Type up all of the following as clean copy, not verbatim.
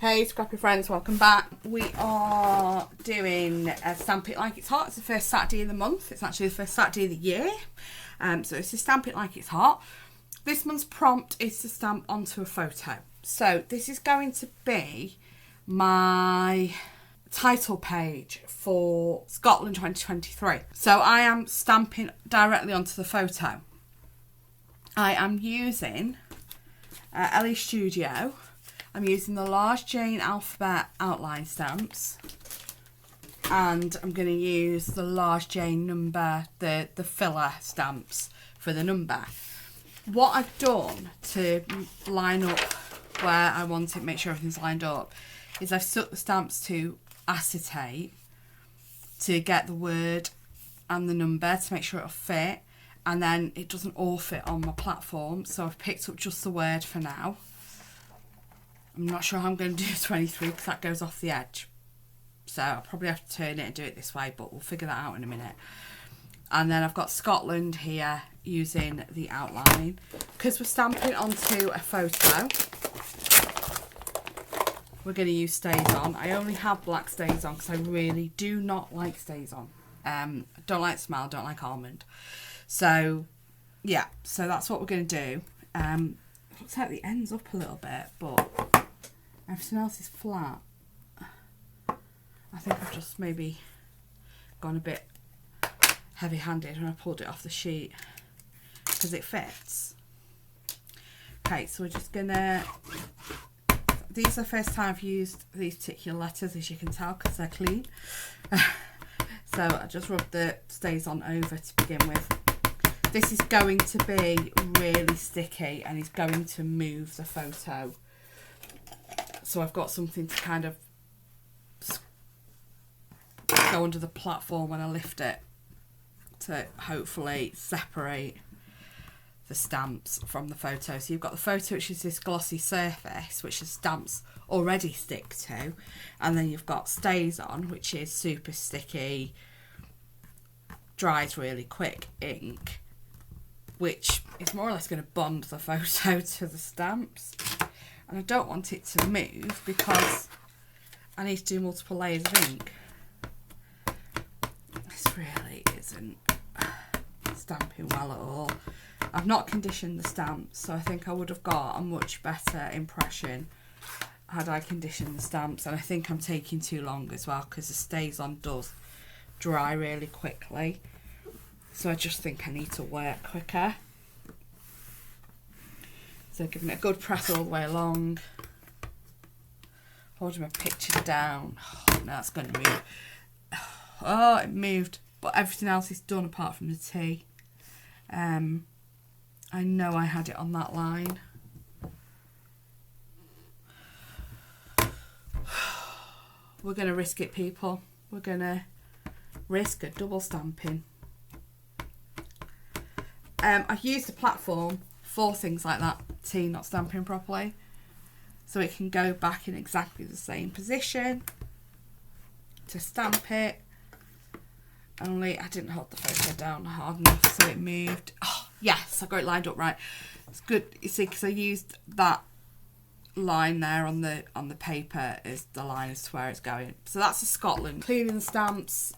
Hey Scrappy friends, welcome back. We are doing Stamp It Like It's Hot. It's the first Saturday of the month. It's actually the first Saturday of the year. So it's to Stamp It Like It's Hot. This month's prompt is to stamp onto a photo. So this is going to be my title page for Scotland 2023. So I am stamping directly onto the photo. I am using Ellie Studio. I'm using the large Jane alphabet outline stamps, and I'm going to use the large Jane number, the filler stamps for the number. What I've done to line up where I want it, make sure everything's lined up, is I've stuck the stamps to acetate to get the word and the number to make sure it'll fit, and then it doesn't all fit on my platform, so I've picked up just the word for now. I'm not sure how I'm going to do 23 because that goes off the edge. So I'll probably have to turn it and do it this way, but we'll figure that out in a minute. And then I've got Scotland here using the outline. Because we're stamping onto a photo, we're going to use stays on. I only have black stays on because I really do not like stays on. Don't like smell, don't like almond. So, yeah, so that's what we're going to do. Looks like the end's up a little bit, but everything else is flat. I think I've just maybe gone a bit heavy-handed when I pulled it off the sheet because it fits. Okay, so we're just gonna... These are the first time I've used these particular letters, as you can tell, because they're clean. So I just rubbed the stays on over to begin with. This is going to be really sticky and is going to move the photo. So I've got something to kind of go under the platform when I lift it to hopefully separate the stamps from the photo. So you've got the photo, which is this glossy surface, which the stamps already stick to. And then you've got stays on, which is super sticky, dries really quick ink, which is more or less going to bond the photo to the stamps. And I don't want it to move because I need to do multiple layers of ink. This really isn't stamping well at all. I've not conditioned the stamps, so I think I would have got a much better impression had I conditioned the stamps. And I think I'm taking too long as well because the stays on does dry really quickly. So I just think I need to work quicker. So giving it a good press all the way along. Holding my picture down. Oh, no, that's going to move. Oh, it moved. But everything else is done apart from the T. I know I had it on that line. We're going to risk it, people. We're going to risk a double stamping. I've used the platform for things like that T not stamping properly, so it can go back in exactly the same position to stamp it. Only I didn't hold the photo down hard enough, so it moved. Oh yes, I got it lined up right. It's good, you see, because I used that line there on the paper as the line as to where it's going. So that's the Scotland. Cleaning the stamps,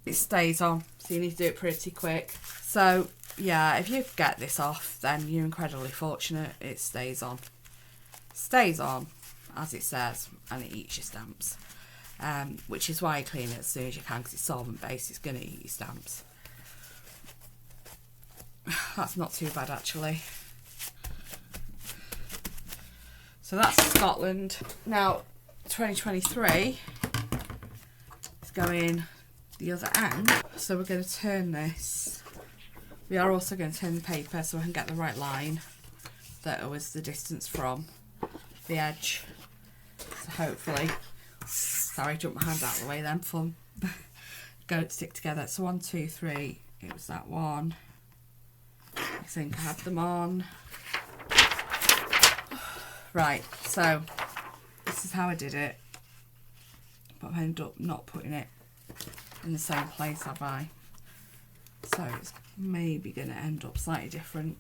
it stays on, so you need to do it pretty quick. So yeah, if you get this off, then you're incredibly fortunate. It stays on. Stays on, as it says, and it eats your stamps. Which is why you clean it as soon as you can, because it's solvent based, it's going to eat your stamps. That's not too bad, actually. So that's Scotland. Now, 2023 is going the other end. So we're going to turn this. We are also going to turn the paper so I can get the right line that was the distance from the edge. So hopefully, sorry, jump my hand out of the way then for go to stick together. So 1, 2, 3, it was that one. I think I had them on. Right, so this is how I did it, but I ended up not putting it in the same place, have I? So it's maybe going to end up slightly different.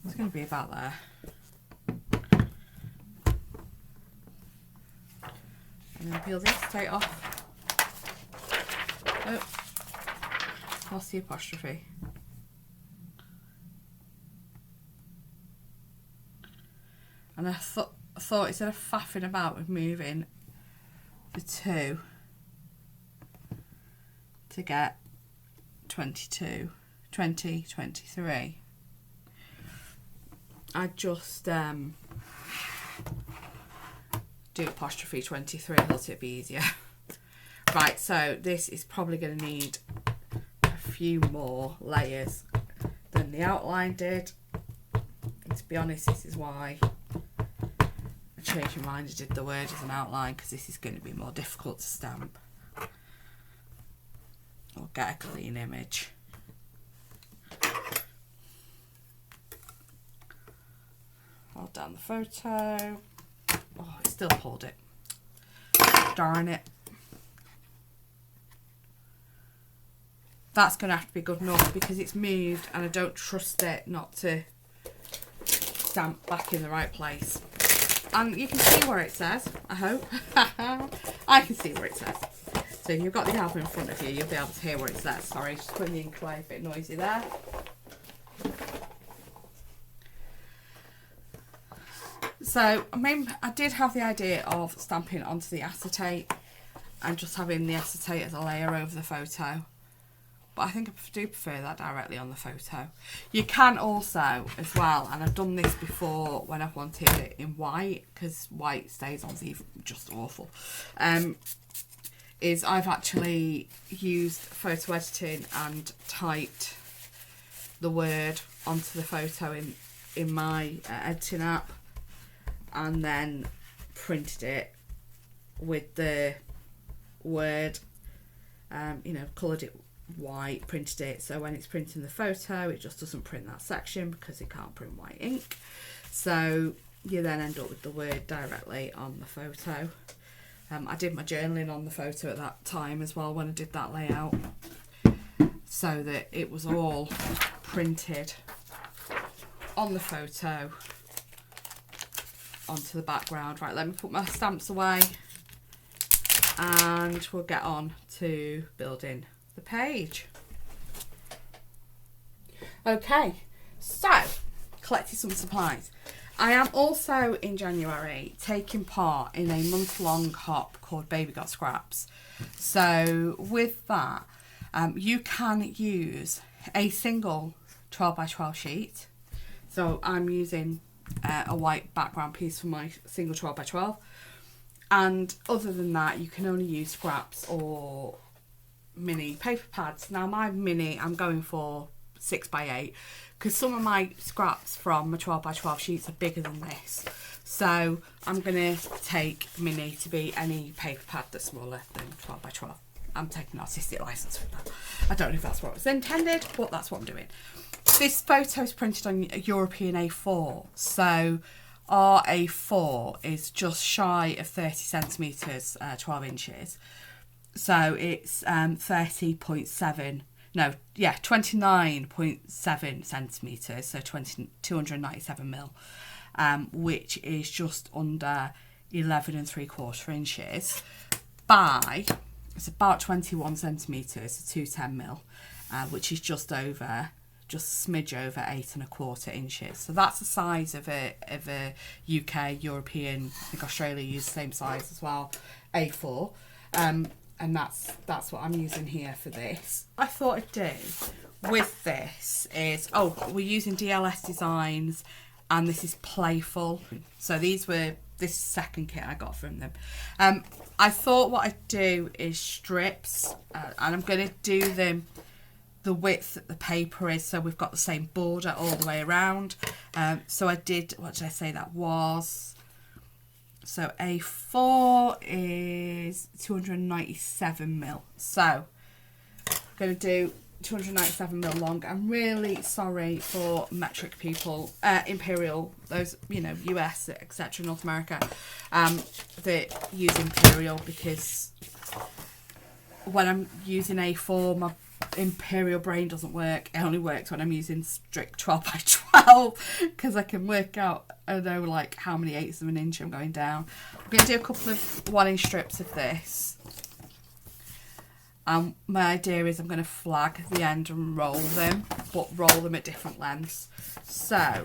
It's going to be about there. And then peel the acetate off. Oh, lost the apostrophe. And I thought instead of faffing about with moving the 2 to get 22, 20, 23, I'd just do apostrophe 23, I thought it'd be easier. Right, so this is probably going to need a few more layers than the outline did. And to be honest, this is why I changed my mind and did the word as an outline, because this is going to be more difficult to stamp or get a clean image. Hold down the photo. Oh, it still pulled it. Darn it. That's going to have to be good enough because it's moved and I don't trust it not to stamp back in the right place. And you can see where it says, I hope. I can see where it says. So if you've got the album in front of you, you'll be able to hear what it says. Sorry, just putting the ink away, a bit noisy there. So, I mean, I did have the idea of stamping onto the acetate and just having the acetate as a layer over the photo. But I think I do prefer that directly on the photo. You can also, as well, and I've done this before when I've wanted it in white, because white stays on just awful, is I've actually used photo editing and typed the word onto the photo in my editing app, and then printed it with the word, you know, coloured it white, printed it, so when it's printing the photo it just doesn't print that section because it can't print white ink. So you then end up with the word directly on the photo. I did my journaling on the photo at that time as well when I did that layout, so that it was all printed on the photo onto the background. Right, let me put my stamps away and we'll get on to building the page. Okay, so collected some supplies. I am also in January taking part in a month-long hop called Baby Got Scraps. So with that, you can use a single 12x12 sheet. So I'm using a white background piece for my single 12x12, and other than that you can only use scraps or mini paper pads. Now my mini, I'm going for 6x8 because some of my scraps from my 12x12 sheets are bigger than this, so I'm going to take mini to be any paper pad that's smaller than 12x12. I'm taking an artistic license for that. I don't know if that's what was intended, but that's what I'm doing. This photo is printed on European A4, so our A4 is just shy of 30 centimetres, 12 inches. So it's 29.7 centimetres, so 297 mil, which is just under 11 3/4 inches by, it's about 21 centimetres, so 210 mil, which is just a smidge over 8 1/4 inches. So that's the size of a UK, European, I think Australia use the same size as well, A4. And that's what I'm using here for this. I thought I'd do with this is, we're using DLS designs, and this is Playful. So this is second kit I got from them. I thought what I'd do is strips, and I'm going to do them the width that the paper is, so we've got the same border all the way around. So I did, what did I say that was? So A4 is 297 mil. So I'm going to do 297 mil long. I'm really sorry for metric people, Imperial, those, you know, US, etc., North America, that use Imperial, because when I'm using A4, my imperial brain doesn't work. It only works when I'm using strict 12 by 12 because I can work out, I know, like how many eighths of an inch I'm going down. I'm going to do a couple of 1 inch strips of this. My idea is I'm going to flag the end and roll them, but roll them at different lengths. So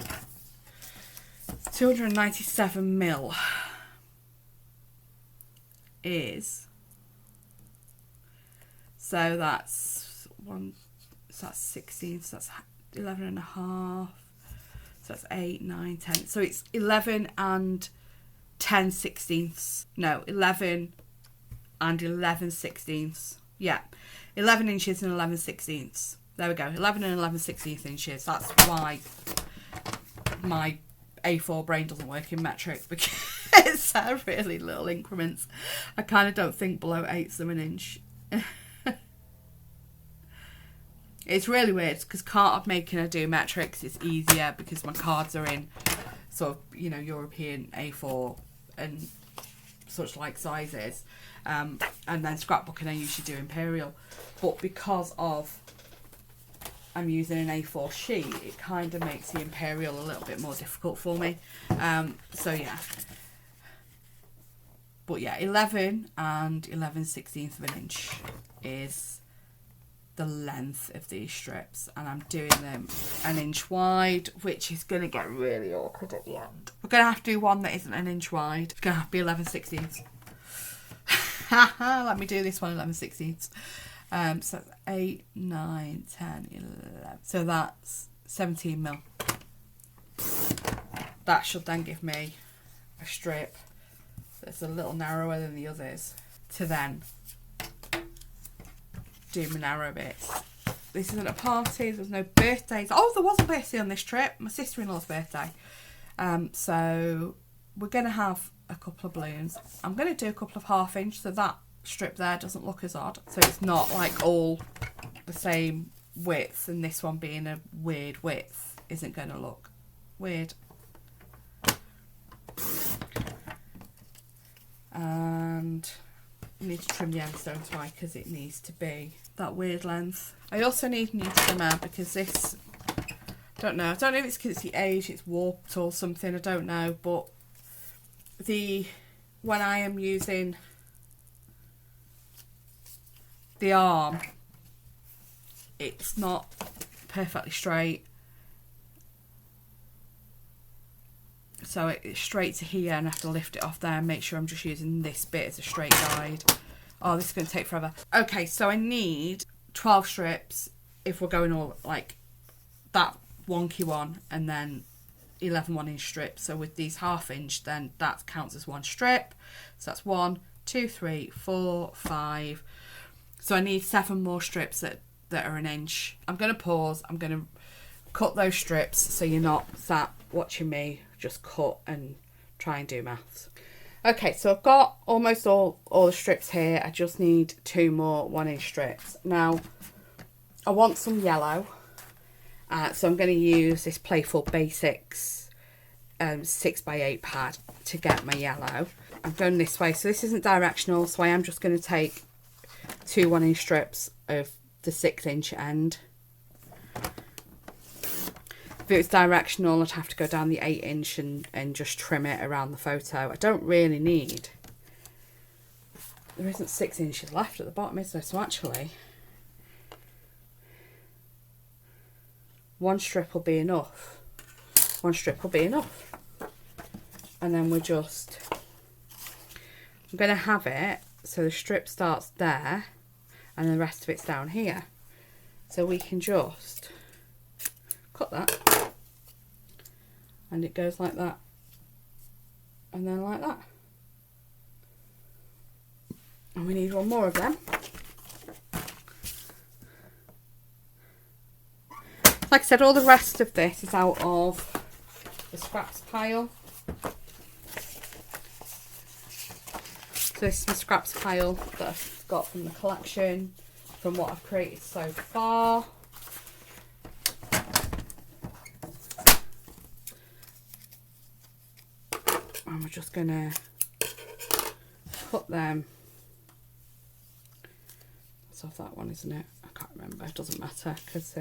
297 mil is, so that's 16, so that's 11 and a half, so that's 8, 9, 10, so it's 11 and 10 sixteenths, no, 11 and 11 sixteenths, yeah, 11 inches and 11 sixteenths, there we go, 11 and 11 sixteenths inches. That's why my A4 brain doesn't work in metric, because it's really little increments. I kind of don't think below eighths of an inch. It's really weird because card making I do metrics is easier because my cards are in sort of, you know, European A4 and such like sizes, and then scrapbooking I usually do imperial, but because of I'm using an A4 sheet, it kind of makes the imperial a little bit more difficult for me. So yeah, but yeah, 11 and 11 16th of an inch is the length of these strips, and I'm doing them 1 inch wide, which is going to get really awkward at the end. We're going to have to do one that isn't 1 inch wide. It's going to have to be 11 16ths. Let me do this one 11 16ths. So that's 8, 9, 10, 11. So that's 17 mil. That should then give me a strip that's a little narrower than the others to then do my narrow bits. This isn't a party, there's no birthdays. Oh, there was a birthday on this trip, my sister-in-law's birthday. So we're going to have a couple of balloons. I'm going to do a couple of 1/2 inch so that strip there doesn't look as odd. So it's not like all the same width, and this one being a weird width isn't going to look weird. And I need to trim the end stone twice because it needs to be that weird length. I also need a new trimmer because this, I don't know if it's because it's the age, it's warped or something, I don't know, but when I am using the arm, it's not perfectly straight, so it's straight to here and I have to lift it off there and make sure I'm just using this bit as a straight guide. Oh, this is going to take forever. Okay, so I need 12 strips if we're going all like that wonky one, and then 11 1 inch strips. So with these 1/2 inch, then that counts as one strip. So that's 1, 2, 3, 4, 5. So I need 7 more strips that are 1 inch. I'm going to pause. I'm going to cut those strips so you're not sat watching me just cut and try and do maths. Okay, so I've got almost all the strips here. I just need 2 more 1 inch strips. Now, I want some yellow. So I'm going to use this Playful Basics 6x8 pad to get my yellow. I'm going this way. So this isn't directional, so I am just going to take 2 1 inch strips of the 6 inch end. If it was directional, I'd have to go down the 8 inch and just trim it around the photo. I don't really need, there isn't 6 inches left at the bottom, is there? So actually, 1 strip will be enough. 1 strip will be enough. And then we're just, I'm going to have it so the strip starts there and the rest of it's down here. So we can just cut that. And it goes like that. And then like that. And we need 1 more of them. Like I said, all the rest of this is out of the scraps pile. So this is my scraps pile that I've got from the collection, from what I've created so far. And we're just going to put them, that's off that one, isn't it? I can't remember, it doesn't matter because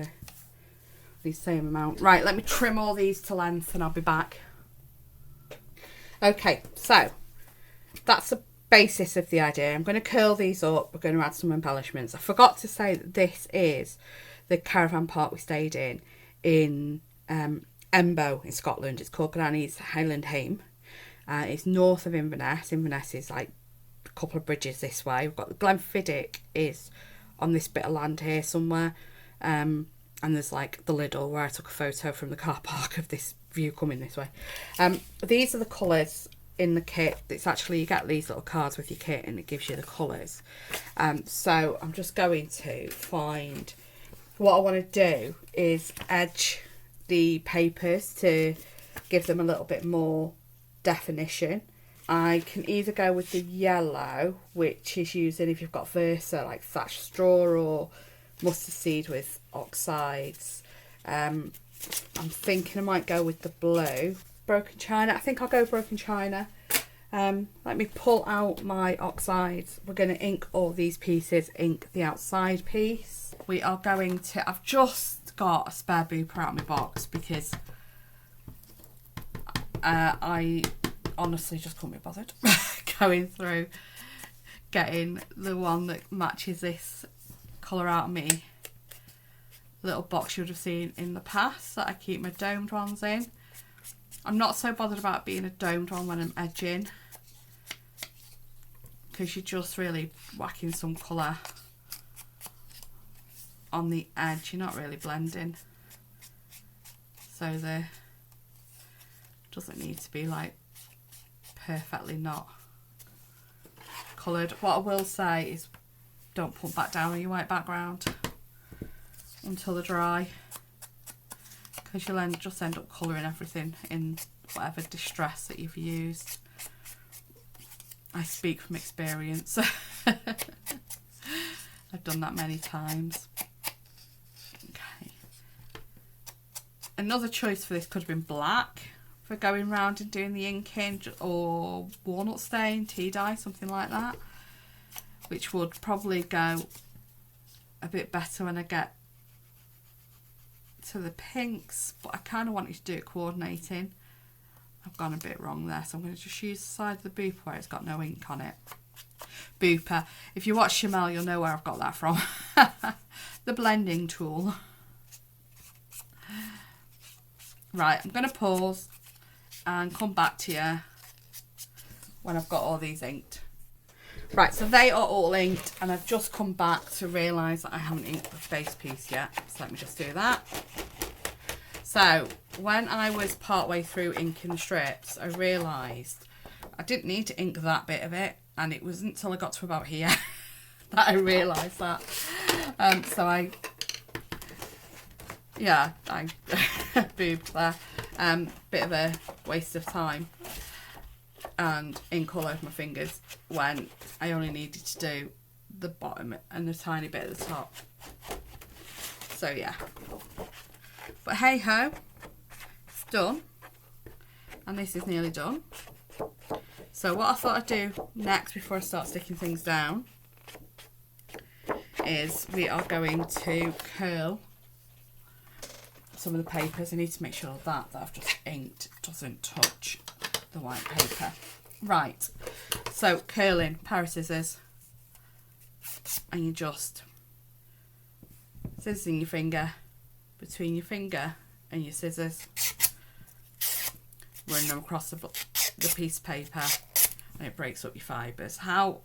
the same amount. Right, let me trim all these to length and I'll be back. Okay, so that's the basis of the idea. I'm going to curl these up. We're going to add some embellishments. I forgot to say that this is the caravan park we stayed in Embo in Scotland. It's called Granny's Highland Home. It's north of Inverness. Inverness is like a couple of bridges this way. We've got the Glenfiddich is on this bit of land here somewhere. And there's like the Lidl where I took a photo from the car park of this view coming this way. These are the colours in the kit. It's actually, you get these little cards with your kit and it gives you the colours. So I'm just going to find, what I want to do is edge the papers to give them a little bit more definition. I can either go with the yellow, which is using, if you've got Versa, like thatched straw or mustard seed with oxides. I'm thinking I might go with the blue. Broken china. I think I'll go broken china. Let me pull out my oxides. We're going to ink all these pieces, ink the outside piece. We are going to, I've just got a spare booper out of my box because I honestly just couldn't be bothered going through getting the one that matches this colour out of me little box you would have seen in the past that I keep my domed ones in. I'm not so bothered about being a domed one when I'm edging because you're just really whacking some colour on the edge. You're not really blending, so there doesn't need to be like perfectly not coloured. What I will say is don't put that down on your white background until they're dry, because you'll just end up colouring everything in whatever distress that you've used. I speak from experience. I've done that many times. Okay. Another choice for this could have been black for going round and doing the inking, or walnut stain, tea dye, something like that, which would probably go a bit better when I get to the pinks, but I kind of wanted to do it coordinating. I've gone a bit wrong there, so I'm going to just use the side of the booper where it's got no ink on it. Booper. If you watch Mel, you'll know where I've got that from. The blending tool. Right, I'm going to pause and come back to you when I've got all these inked. Right, so they are all inked and I've just come back to realise that I haven't inked the base piece yet. So let me just do that. So when I was partway through inking the strips, I realised I didn't need to ink that bit of it, and it wasn't until I got to about here that I realised that. So I boobed there. Bit of a waste of time and ink all over my fingers when I only needed to do the bottom and a tiny bit at the top. So yeah, but hey ho, it's done, and this is nearly done. So what I thought I'd do next before I start sticking things down is we are going to curl some of the papers. I need to make sure that I've just inked doesn't touch the white paper. Right, so curling, pair of scissors, and you just scissoring your finger between your finger and your scissors, run them across the piece of paper, and it breaks up your fibres. How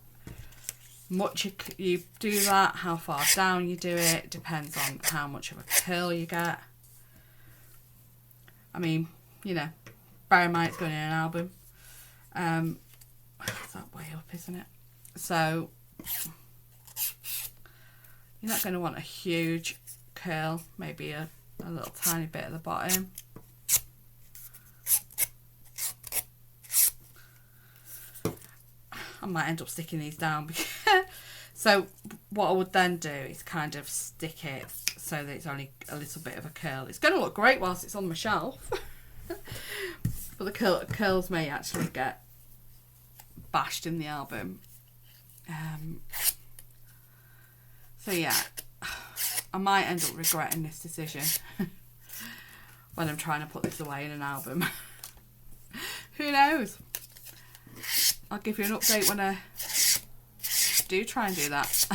much you do that, how far down you do it, depends on how much of a curl you get. I mean, you know, bear in mind it's going in an album. It's that way up, isn't it? So you're not going to want a huge curl, maybe a little tiny bit at the bottom. I might end up sticking these down. So what I would then do is kind of stick it so that it's only a little bit of a curl. It's going to look great whilst it's on my shelf. But the curls may actually get bashed in the album. So yeah, I might end up regretting this decision when I'm trying to put this away in an album. Who knows? I'll give you an update when I do try and do that.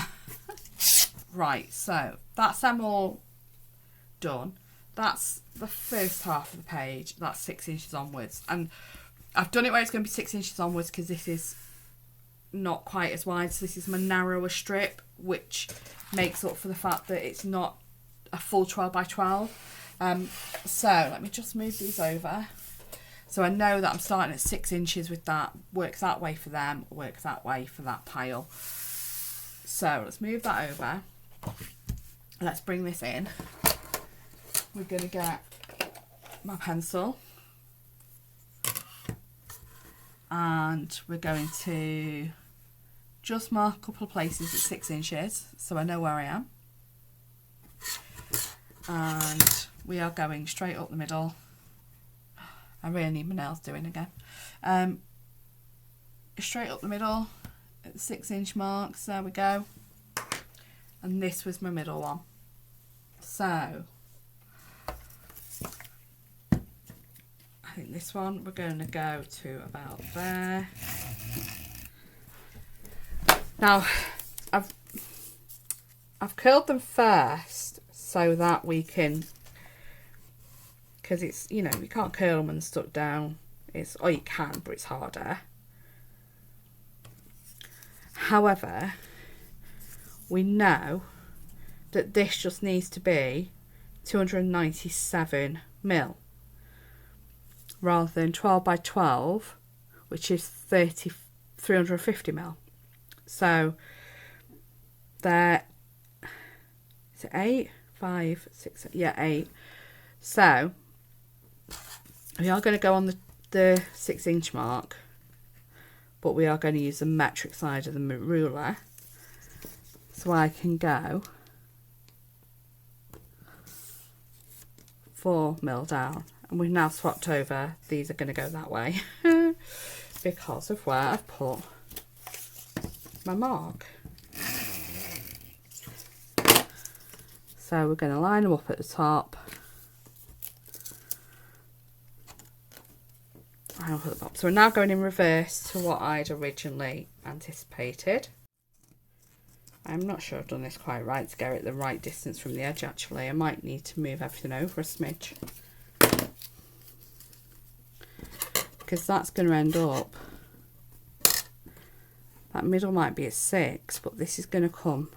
Right, so that's them all done. That's the first half of the page. That's 6 inches onwards. And I've done it where it's going to be 6 inches onwards because this is not quite as wide. So this is my narrower strip, which makes up for the fact that it's not a full 12 by 12. So let me just move these over. So I know that I'm starting at 6 inches with that. Works that way for them, works that way for that pile. So let's move that over. Let's bring this in. We're going to get my pencil. And we're going to just mark a couple of places at 6 inches so I know where I am. And we are going straight up the middle. I really need my nails doing again. Straight up the middle at the 6 inch marks. There we go. And this was my middle one. So I think this one we're going to go to about there. Now I've curled them first so that we can, because it's, you know, you can't curl them when they're stuck down. It's, or you can, but it's harder. However, we know that this just needs to be 297 mil rather than 12 by 12, which is 350 mil. So there, is it 8, 5, 6, yeah, 8. So we are going to go on the 6 inch mark, but we are going to use the metric side of the ruler. So I can go 4 mil down. And we've now swapped over. These are going to go that way because of where I've put my mark. So we're going to line them up at the top. Line up at the top. So we're now going in reverse to what I'd originally anticipated. I'm not sure I've done this quite right to get it the right distance from the edge actually. I might need to move everything over a smidge, because that's going to end up, that middle might be at 6, but this is going to come,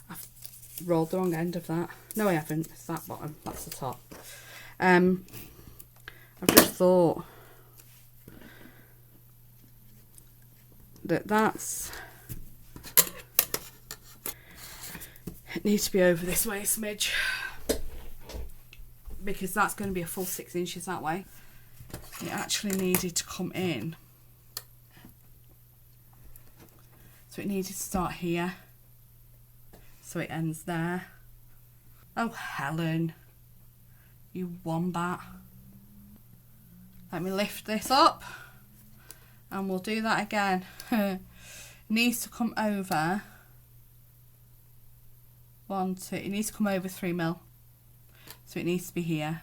I've rolled the wrong end of that. No, I haven't. It's that bottom. That's the top. I've just thought that's, it needs to be over this way a smidge, because that's going to be a full 6 inches that way. It actually needed to come in, so it needed to start here, so it ends there. Oh Helen, you wombat. Let me lift this up and we'll do that again. Needs to come over 1, 2, it needs to come over 3 mil, so it needs to be here.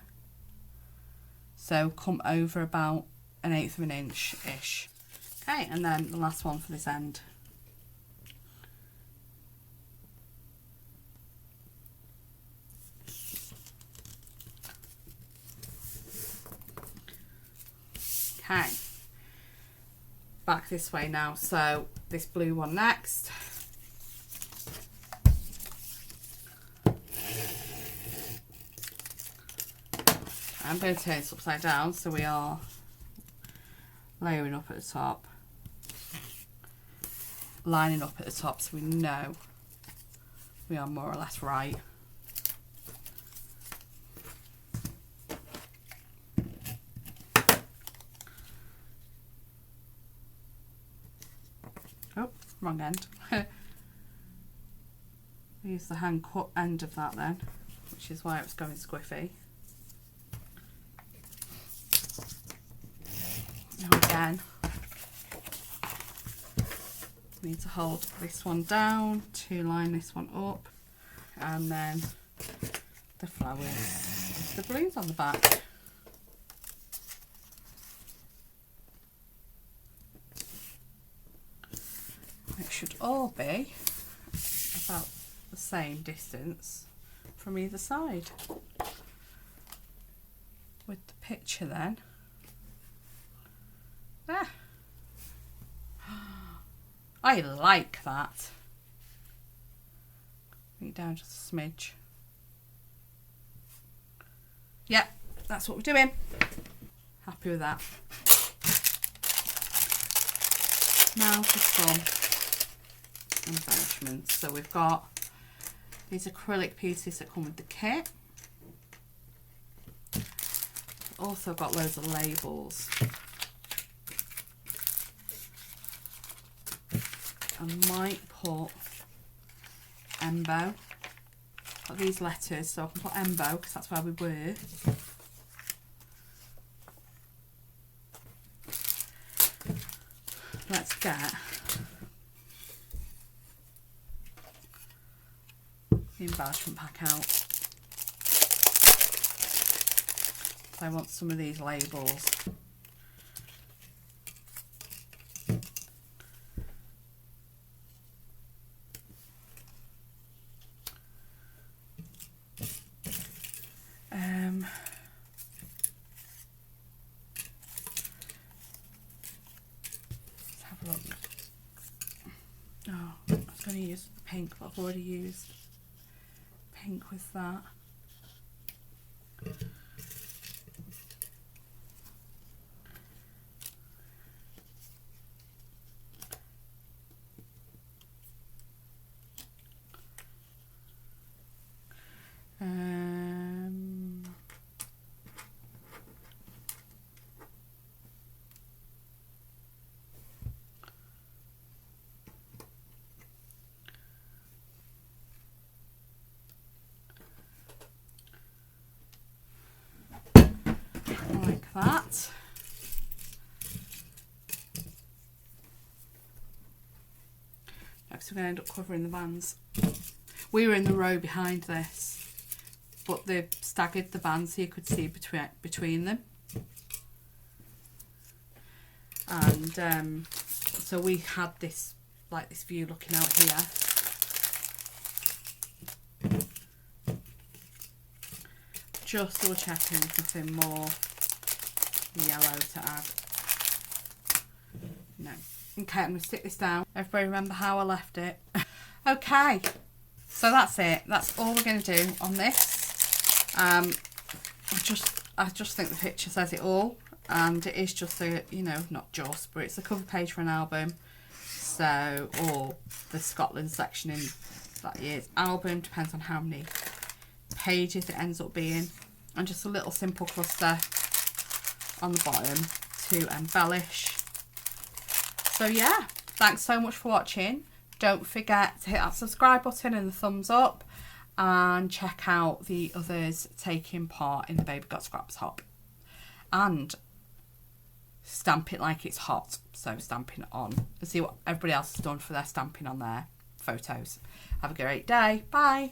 So come over about 1/8 of an inch ish. Okay, and then the last one for this end. Okay, back this way now. So this blue one next. I'm going to turn this upside down, so we are layering up at the top, lining up at the top, so we know we are more or less right. Oh, wrong end. Use the hand cut end of that then, which is why it was going squiffy. Now again, Need to hold this one down to line this one up, and then the flowers, the balloons on the back. It should all be about the same distance from either side. With the picture then. Ah. I like that. Bring it down just a smidge. Yep, that's what we're doing. Happy with that. Now for some embellishments. So we've got these acrylic pieces that come with the kit. Also got loads of labels. I might put Embo. Got these letters, so I can put Embo because that's where we were. Let's get the embellishment pack out. So I want some of these labels. Let's have a look. Oh, I was going to use pink, but I've already used pink with that. Like that. Next we're going to end up covering the bands. We were in the row behind this, but they've staggered the bands so you could see between them. And so we had this, like this view looking out here. Just double checking there's nothing more yellow to add. No. Okay, I'm going to stick this down. Everybody remember how I left it. Okay, so that's it. That's all we're going to do on this. I just think the picture says it all. And it is just a, you know, not just, but it's a cover page for an album. So, or the Scotland section in that year's album, depends on how many pages it ends up being, and just a little simple cluster on the bottom to embellish. So yeah, thanks so much for watching. Don't forget to hit that subscribe button and the thumbs up, and check out the others taking part in the Baby Got Scraps Hop, and stamp it like it's hot. So stamping on and see what everybody else has done for their stamping on their photos. Have a great day. Bye.